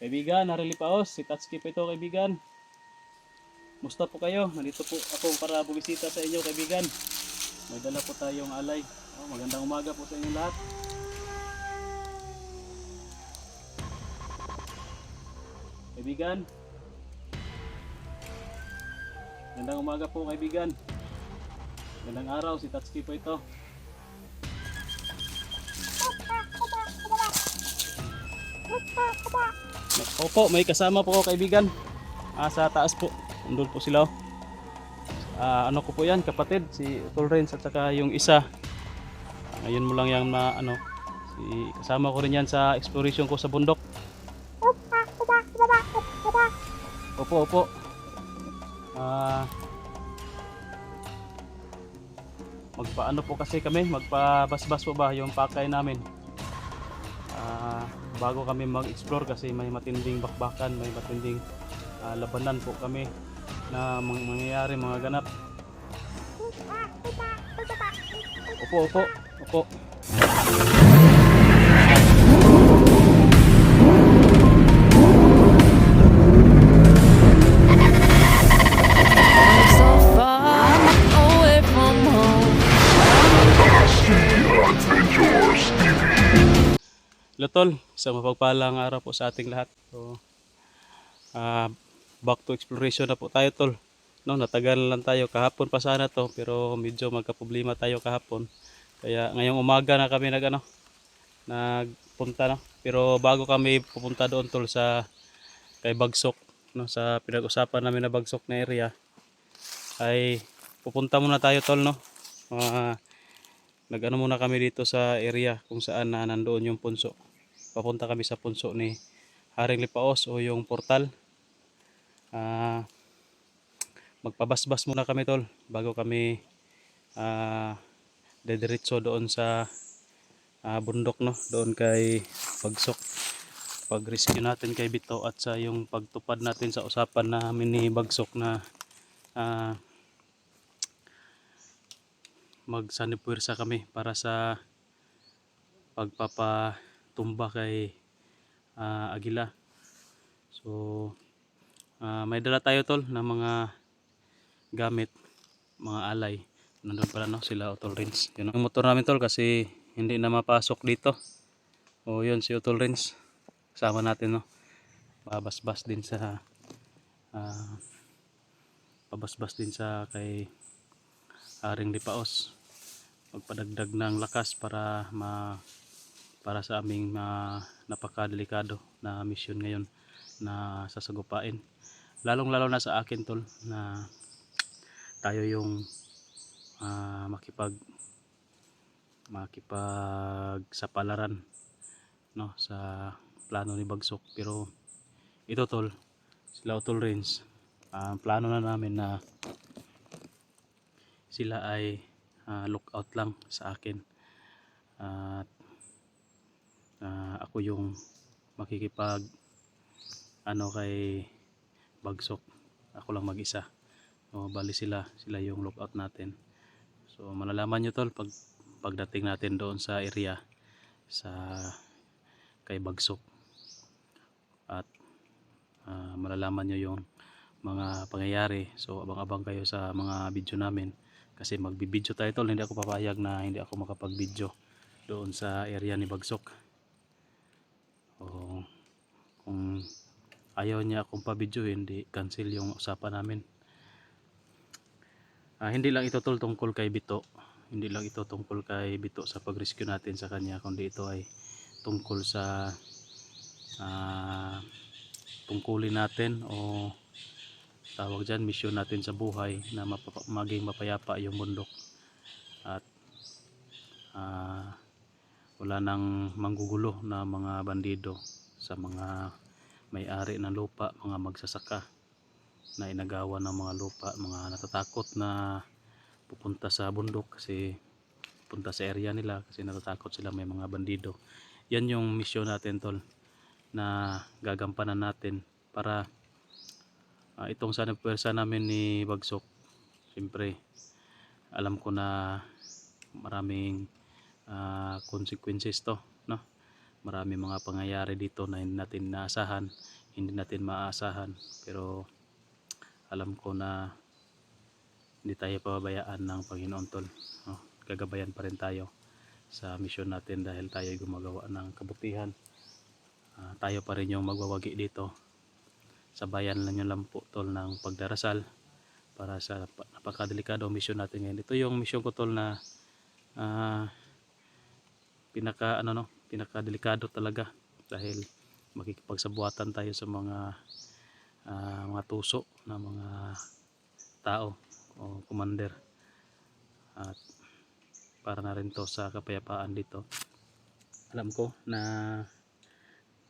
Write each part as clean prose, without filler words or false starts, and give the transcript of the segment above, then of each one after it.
Kaibigan, Narilipaos, si Tatsuki po ito kaibigan. Musta po kayo? Nandito po ako para bumisita sa inyo kaibigan. May dala po tayong alay. Magandang umaga po sa inyo lahat. Kaibigan. Magandang umaga po kaibigan. Magandang araw, si Tatsuki po ito. Opo, may kasama po ako kaibigan. Sa taas po. Nandun po sila. Ano ko po yan, kapatid, si Torrens at saka yung isa. Ngayon mo lang yan kasama ko rin yan sa exploration ko sa bundok. Opo, opo. Magpaano po kasi kami, magpabasbas po ba yung pakay namin. Bago kami mag-explore kasi may matinding bakbakan, may matinding labanan po kami na mangyayari, mga ganap. Opo, opo, opo. Tol, isang mapagpalang araw po sa ating lahat. So, back to exploration na po tayo tol. No, natagal lang tayo kahapon pa sana to, pero medyo magka-problema tayo kahapon. Kaya ngayong umaga na kami nagpunta no. Pero bago kami pupunta doon tol sa kay Bagsok, no, sa pinag-usapan namin na Bagsok na area, ay pupunta muna tayo tol no. Nag-ano muna kami dito sa area kung saan na nandoon yung punso. Papunta kami sa punso ni Haring Lipaos o yung portal. Magpabasbas muna kami tol bago kami dediretso doon sa bundok no, doon kay Bagsok. Pag-rescue natin kay Bito at sa yung pagtupad natin sa usapan namin ni Bagsok na magsanipwersa kami para sa pagpapatumba kay Agila. So may dala tayo tol na mga gamit, mga alay. Nandun pala no sila Otol Rins. Yun ang motor namin tol kasi hindi na mapasok dito. O yun si Otol Rins. Kasama natin no. Pabasbas din sa kay Haring Lipaos. Magpadagdag ng lakas para sa aming napakadelikado na mission ngayon na sasagupain. Lalong-lalo na sa akin tol na tayo yung makipagsapalaran no sa plano ni Bagsok. Pero ito tol, sila Otol Rins, plano na namin na sila ay lookout lang sa akin at ako yung makikipag kay Bagsok. Ako lang mag-isa. So, bali sila yung lookout natin. So malalaman nyo tol pagdating natin doon sa area sa kay Bagsok. At malalaman nyo yung mga pangyayari. So abang-abang kayo sa mga video namin. Kasi magbibideo tayo tol, hindi ako papayag na hindi ako makapag-video doon sa area ni Bagsok. O kung ayaw niya akong pa-video, hindi cancel yung usapan namin. Hindi lang ito tol tungkol kay Bito. Hindi lang ito tungkol kay Bito sa pag-rescue natin sa kanya, kundi ito ay tungkol sa tungkulin natin o tawag dyan, mission natin sa buhay na maging mapayapa yung bundok at wala nang manggugulo na mga bandido sa mga may-ari ng lupa, mga magsasaka na inagawa ng mga lupa, mga natatakot na pupunta sa bundok kasi punta sa area nila kasi natatakot sila may mga bandido. Yan yung mission natin tol na gagampanan natin para itong sanipwersa namin ni Bagsok. Siyempre alam ko na maraming consequences to no, marami mga pangyayari dito na hindi natin inaasahan, hindi natin maaasahan, pero alam ko na hindi tayo pababayaan ng Panginoon tol, no? Gagabayan pa rin tayo sa misyon natin dahil tayo ay gumagawa ng kabutihan. Tayo pa rin yung magwawagi dito. Sabayan lang yung lampo tol ng pagdarasal para sa napakadelikado misyon natin ngayon. Ito yung misyon ko tol na pinakadelikado talaga dahil makikipagsabuatan tayo sa mga tuso na mga tao o commander, at para na rin to sa kapayapaan dito. Alam ko na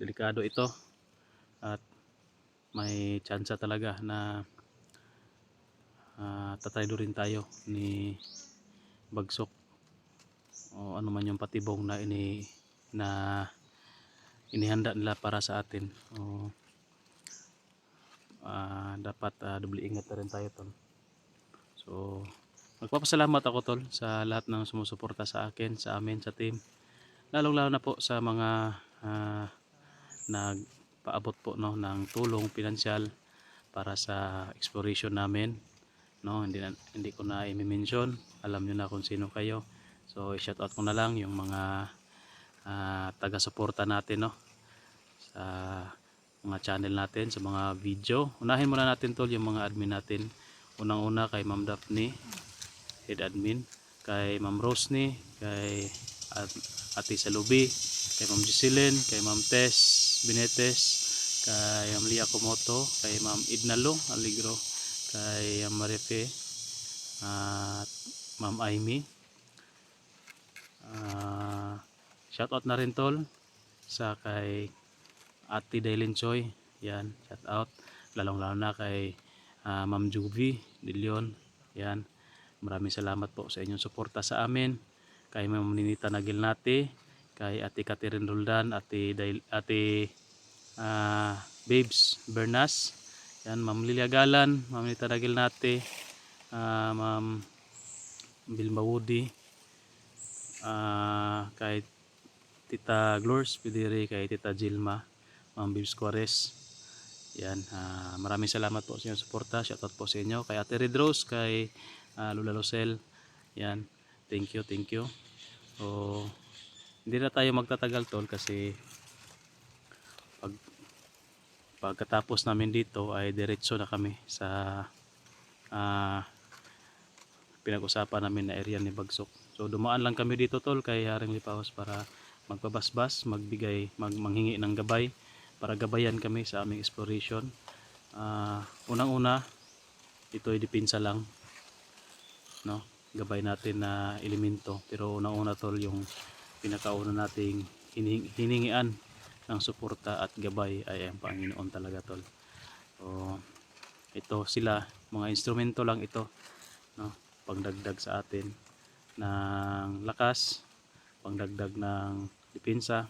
delikado ito at may tsansa talaga na tatraydo rin tayo ni Bagsok o ano man yung patibong na inihanda nila para sa atin. Dapat doble ingat na rin tayo tol. So magpapasalamat ako tol sa lahat ng sumusuporta sa akin, sa amin, sa team, lalong lalo na po sa mga nagpaabot po no ng tulong pinansyal para sa exploration namin, no. Hindi ko na i-mention, alam niyo na kung sino kayo. So i-shout out ko na lang yung mga taga-suporta natin, no, sa mga channel natin, sa mga video. Unahin muna natin tol yung mga admin natin. Unang-una kay Ma'am Daphne, head admin, kay Ma'am Rosny, kay Ate Salubi, kay Ma'am Jocelyn, kay Ma'am Tess Binetes, kay Ma'am Lia Komoto, kay Ma'am Idnalo Aligro, kay Ma'am Marife, at Ma'am Aimee. Shoutout na rin tol sa kay Ate Daylin Choi, yan, shoutout lalong lalo na kay Ma'am Juvie De Leon, yan, maraming salamat po sa inyong suporta sa amin. Kay Ma'am Ninita Nagilnati, kay Ate Catherine Roldan, Ate Babes Bernas, yan, Ma'am Lilia Galan, Ma'am Ninita Nagilnati, Ma'am Bilma Woody, kay Tita Glors Pidiri, kay Tita Jilma, Ma'am Bibs Quares, yan, maraming salamat po sa inyong suporta. Shoutout po sa inyo, kay Ate Red Rose, kay Lula Lucel, yan, thank you. So hindi na tayo magtatagal tol kasi pagkatapos namin dito ay diretso na kami sa pinag-usapan namin na area ni Bagsok. So dumaan lang kami dito tol kay Haring Lipaos para magpabasbas, manghingi ng gabay para gabayan kami sa aming exploration. Unang-una, ito ay depensa lang, no, gabay natin na elemento, pero unang-una tol yung pinakauna nating hiningian ng suporta at gabay ay ang Panginoon talaga tol. So ito sila, mga instrumento lang ito, no, pangdagdag sa atin ng lakas, pangdagdag ng depensa.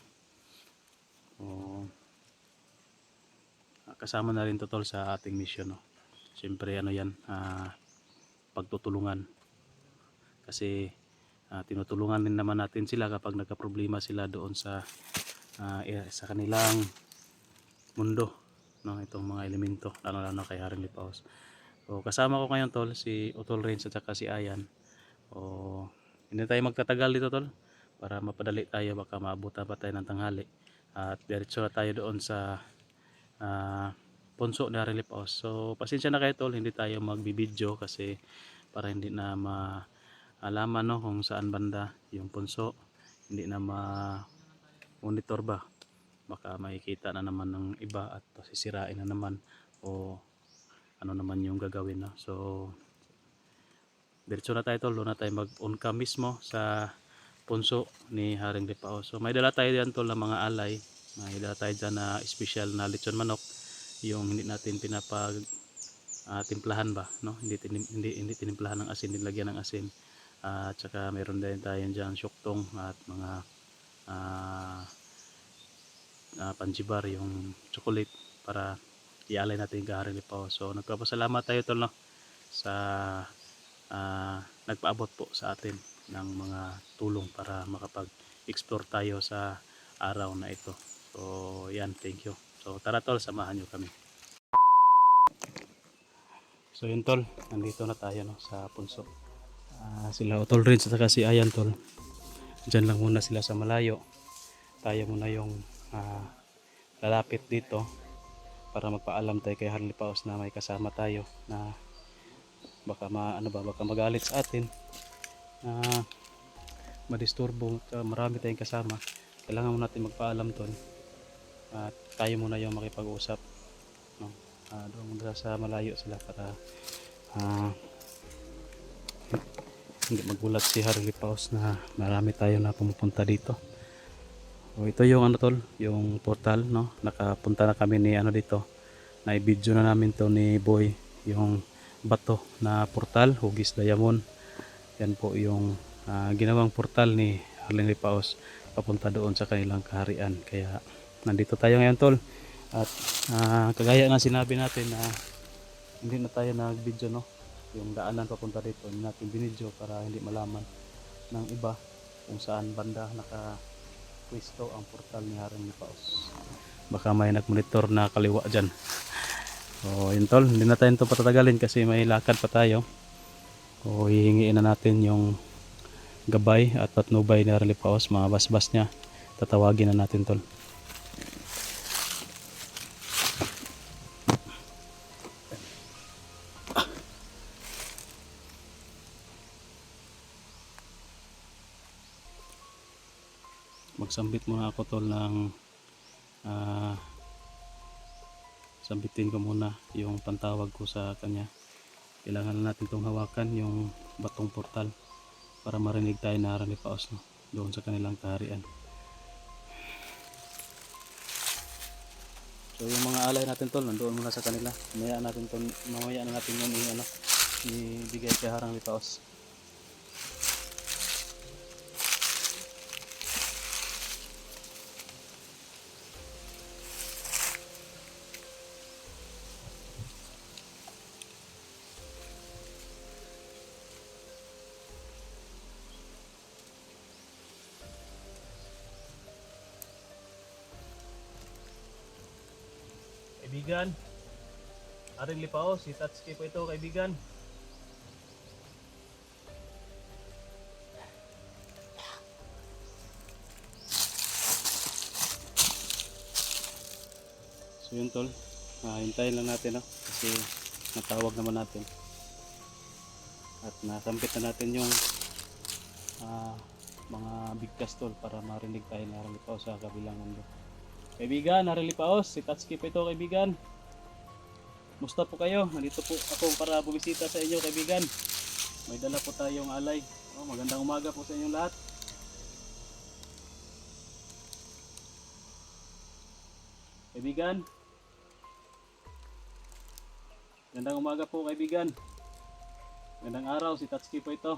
Kasama na rin to tol sa ating mission, no. Siyempre ano yan, pagtutulungan, kasi tinutulungan din naman natin sila kapag nagka-problema sila doon sa kanilang mundo, no, itong mga elemento, lalo kay Haring Lipaos. So kasama ko ngayon tol si Utol Rains at saka si Ayan. Hindi tayo magtatagal dito tol para mapadali tayo, baka maabutan pa tayo ng tanghali at diretso na tayo doon sa punso ni Haring Lipaos. So pasensya na kayo tol, hindi tayo magbibideo kasi para hindi na maalaman, no, kung saan banda yung punso, hindi na ma-monitor ba, baka makikita na naman ng iba at sisirain na naman o ano naman yung gagawin, no? So diretso na tayo tol, doon na tayo mag-on cam mismo sa punso ni Haring Lipaos. So may dala tayo diyan tol ng mga alay, may dala tayo dyan na special na lechon manok, yung hindi natin timplahan ba, no, hindi tinimplahan ng asin, nilagyan ng asin, at saka meron din tayo dyan syuktong at mga panjibar, yung chocolate para ialay natin kay Haring Lipaos. So nagpapasalamat tayo tol, no, sa nagpaabot po sa atin ng mga tulong para makapag-explore tayo sa araw na ito. So yan, thank you. So tara tol, samahan nyo kami. So yun tol, nandito na tayo no, sa punso. Sila Tol Renz at saka si Ayan tol. Diyan lang muna sila sa malayo. Tayo muna yung lalapit dito para magpaalam tayo kay Harley Paus na may kasama tayo na baka baka magalit sa atin na madisturbo. Marami tayong kasama. Kailangan muna natin magpaalam tol. At tayo muna yung makipag-usap. No? Doon muna sa malayo sila para hindi magulat si Harley Paus na marami tayo na pumupunta dito. So, ito yung tol, yung portal no. Nakapunta na kami ni dito. Na-video na namin to ni Boy yung bato na portal, Hugis Diamond. Yan po yung ginawang portal ni Harley Paus papunta doon sa kanilang kaharian. Kaya nandito tayo ngayon tol. At kagaya nga sinabi natin na hindi na tayo nag-video no. Yung daanan papunta dito, hindi natin binidyo para hindi malaman ng iba kung saan banda naka-pwesto ang portal ni Harley Paus. Baka may nag-monitor na kaliwa dyan. So yun tol, hindi na tayo ito patatagalin kasi may lakad pa tayo. So hihingiin na natin yung gabay at patnubay ni Harley Paus, mga basbas niya. Tatawagin na natin tol. Magsambit muna ako tol ng sambitin ko muna yung pantawag ko sa kanya. Kailangan na natin itong hawakan yung batong portal para marinig tayo na Harley Paus no, doon sa kanilang kaharian. So yung mga alay natin tol nandoon muna sa kanila. Mamaya na natin yung ibigay kay Harley Paus. Kaibigan, Harley Paus, si Tatsuki po ito kaibigan. So yun tol, hintayin lang natin no? Kasi natawag naman natin. At nasampit na natin yung mga bigkas tol para marinig tayo na Harley Paus sa kabilang mundo. Kaibigan, Harley Paus, si Tatsuki po ito kaibigan. Musta po kayo? Nandito po ako para bumisita sa inyo kaibigan. May dala po tayong alay. Magandang umaga po sa inyong lahat. Kaibigan. Magandang umaga po kaibigan. Magandang araw, si Tatsuki po ito.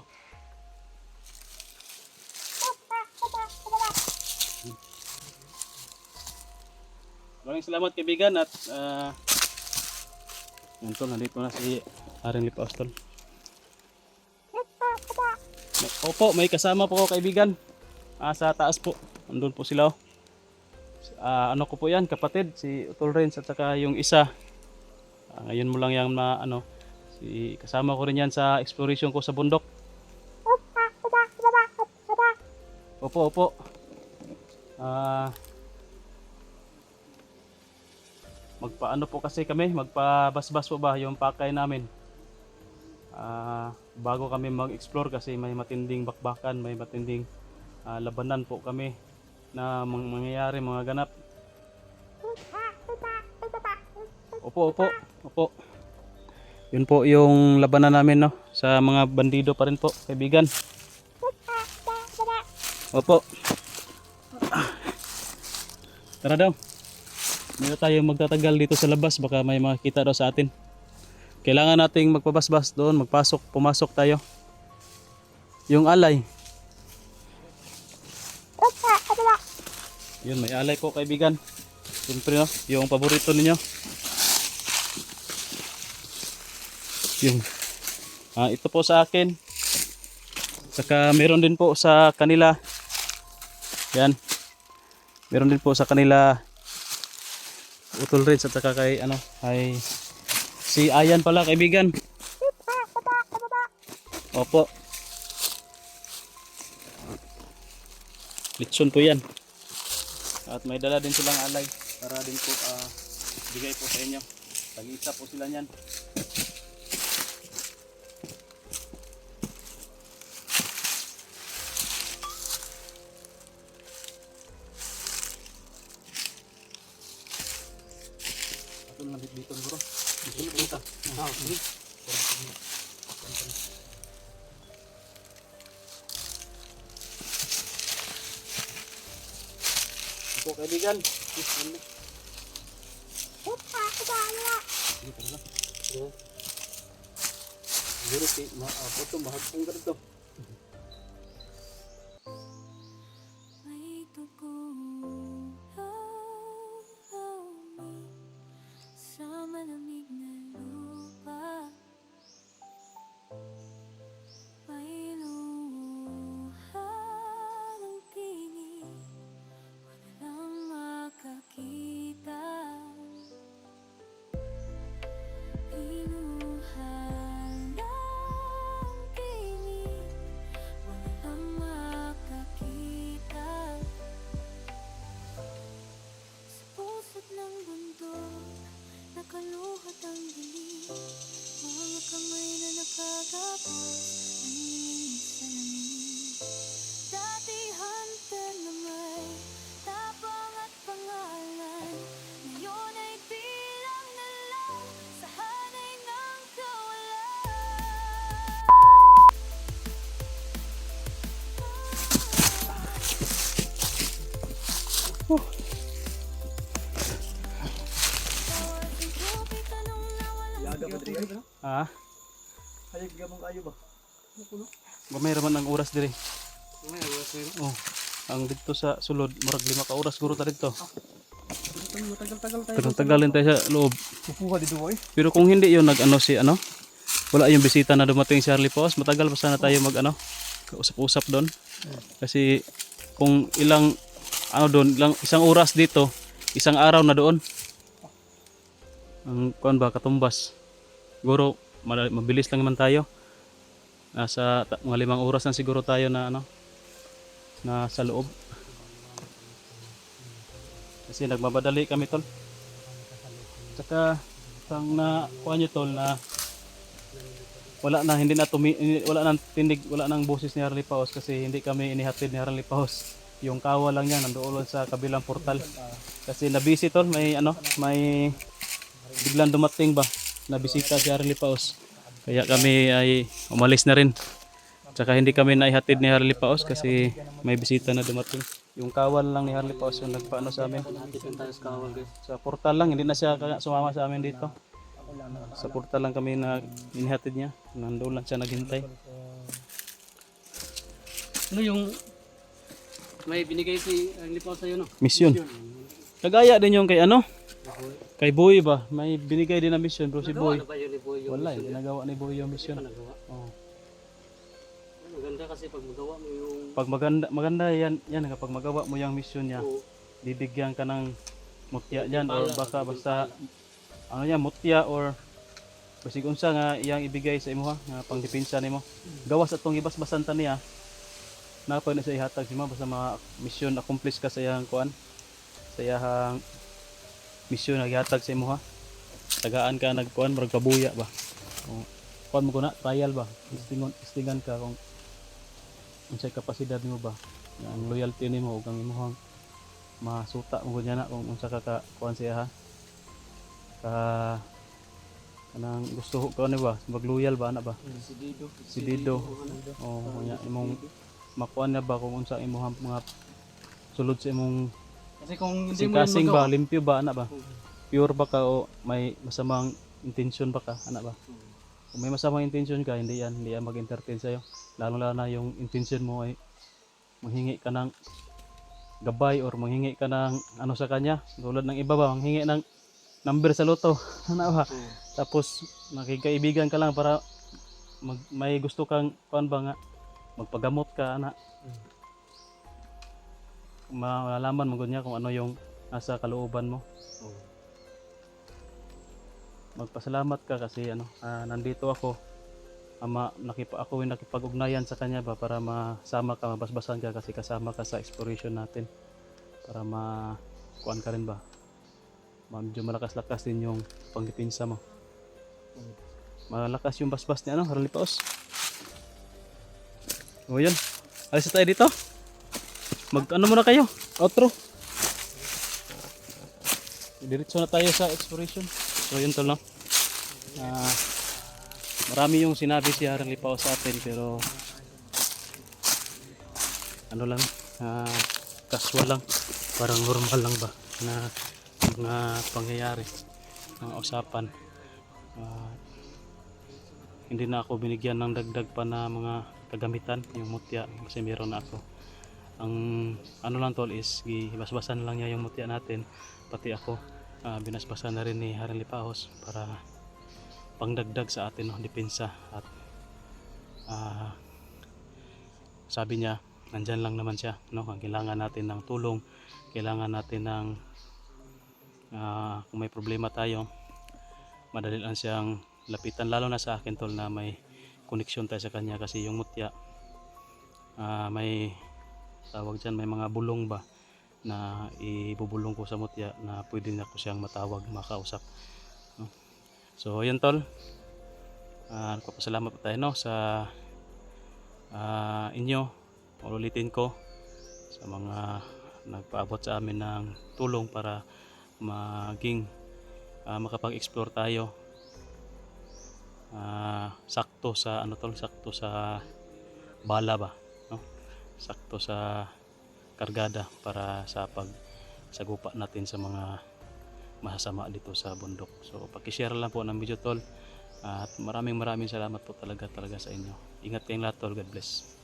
Maraming salamat kaibigan at nandito na si Harley Paus tol. Opo, may kasama po ako kaibigan. Sa taas po. Andun po sila oh. Ano ko po yan, kapatid, si Tol Renz at saka yung isa. Ngayon mo lang yung kasama ko rin yan sa exploration ko sa bundok. Opo, opo. Magpaano po kasi kami, magpabasbas po ba yung pakay namin. Bago kami mag-explore kasi may matinding bakbakan, may matinding labanan po kami na mangyayari, mga ganap. Opo, opo, opo. Yun po yung labanan namin no, sa mga bandido pa rin po, kaibigan. Opo. Tara daw. Hindi tayo magtatagal dito sa labas, baka may makita daw sa atin. Kailangan nating magpabasbas doon, pumasok tayo. Yung alay. Yun, may alay po kaibigan. Siyempre no, yung paborito ninyo. Yung ito po sa akin. Saka meron din po sa kanila. Yan. Meron din po sa kanila Utol Reds at saka kay ano, kay si Ayan pala kaibigan. Opo. Litson po yan. At may dala din silang alay para din po bigay po sa inyo. Tag-isa po sila niyan. Ito na dito bro. Dito. Sige. Ito kaibigan. Siguro maabot ito, mahagpong ganito. May tugo sa malamig na lupa. May luha ng tinig, walang makakita. Inuha ng tinig, walang makakita. Sa pusot ng bundok, nakaluhat ang dilim. Mga kamay na nakagapos, nanginginig sa lamig. Dati hunter na may tapang at pangalan, ngayon ay bilang na lang sa hanay ng Ha? Hayag gamong kayo ba? Gamay raman ang oras dire. Oh. Ang dito sa sulod, murag 5 ka oras guro ta dito. Matagal-tagal tayo. Tagal-tagalin tayo sa loob. Kukuha dito boy. Pero kung hindi yun nag-ano si ano, wala yung bisita na dumating si Charlie Paus, matagal pa sana tayo mag-ano, kausap-usap doon. Kasi kung ilang ano doon, isang oras dito, isang araw na doon. Ang kuan ba katumbas. Siguro mabilis lang naman tayo. Nasa mga 5 oras na siguro tayo na ano, na sa loob. Kasi nagmamadali kami tol. Tsaka pang na kuha nyo tol na wala na hindi na wala nang tindig, wala nang boses ni Harley Paus kasi hindi kami inihatid ni Harley Paus. Yung kawa lang yan nandoon sa kabilang portal. Kasi na busy tol, may ano, may biglang dumating ba na bisita si Harley Paus. Kaya kami ay umalis na rin. Tsaka hindi kami naihatid ni Harley Paus kasi may bisita na dumating. Yung kawal lang ni Harley Paus yung nagpaano sa amin. Sa portal lang, hindi na siya sumama sa amin dito. Sa portal lang kami na inihatid niya. Nandoon lang siya naghintay. Ano yung may binigay si Harley Paus sa'yo no? Mission. Kagaya din yung kay ano? Kay Boy ba? May binigay din na mission bro si Boy. Wala, hindi nagawa ni Boy yung mission. Oh. Maganda kasi pag magawa mo yung Pag maganda yan kapag magawa mo yung mission niya, bibigyan ka ng mutya diyan or baka basta ano yan mutya or basig unsa nga iyang ibigay sa imo ha nga pangdepensa nimo. Gawas atong gibasbasan ta niya. Napay na sa ihatag si mo basta mga mission accomplish ka sa iyang kuan. Sa iyang mission na gihatag sa imo ha. Tagaan ka nagkuan murag pabuya ba. O kuan mo kuna trial ba. Istingan ka kung unsay kapasidad nimo ba, ang loyalty nimo ug ang imong masuta mo gud na kung unsa ka kuan siya ha. Kanang gusto ko ni ba magloyal ba ana ba si Dido o nya imong makuan na ba kung unsa imong mga sulod sa imong kasi kung hindi si mo kasing magawa, ba limpyo ba ana ba pure ba ka o may masamang intensyon ba ka ana ba. Kung may masamang intensyon ka, hindi yan mag-entertain sa'yo. Lalo na yung intensyon mo ay manghingi ka ng gabay or manghingi ka ng ano sa kanya. Tulad ng iba ba, manghingi ng number sa loto. Ano ba? Tapos makikaibigan ka lang para may gusto kang kuan ba nga magpagamot ka ana. malalaman mo niya kung ano yung nasa kalooban mo. Oo. Magpasalamat ka kasi nandito ako. Ako yung nakipag-ugnayan sa kanya ba para masama ka, mabasbasan ka kasi kasama ka sa exploration natin. Para kuan ka rin ba. Medyo malakas-lakas din yung pangipinsa mo. Malakas yung basbas niya, Harlipaos. O yun, alis na tayo dito. Muna kayo, outro. Diretso na tayo sa exploration. So yun to lang. Marami yung sinabi si Harlipaos sa atin pero lang, casual lang, parang normal lang ba na mga pangyayari, mga usapan. Hindi na ako binigyan ng dagdag pa na mga kagamitan, yung mutya kasi meron na ako. Ang lang tol is basbasan lang niya yung mutya natin, pati ako binasbasan na rin ni Harlipaos para pangdagdag sa atin, depensa. At sabi niya nandyan lang naman siya, kung kailangan natin ng tulong, kailangan natin ng kung may problema tayo, madali lang siyang lapitan, lalo na sa akin tol na may koneksyon tayo sa kanya kasi yung mutya may tawag dyan, may mga bulong ba na ibubulong ko sa mutya na pwede na ko siyang matawag, makausap, no? So yun tol, nagpapasalamat po tayo sa inyo. Ulitin ko sa mga nagpaabot sa amin ng tulong para makapag-explore tayo. Sakto sa sakto sa bala ba, no? Sakto sa kargada para sa pagsagupa natin sa mga masasama dito sa bundok. So paki-share lang po ng video tol, at maraming salamat po talaga sa inyo. Ingat kayong lahat tol, God bless.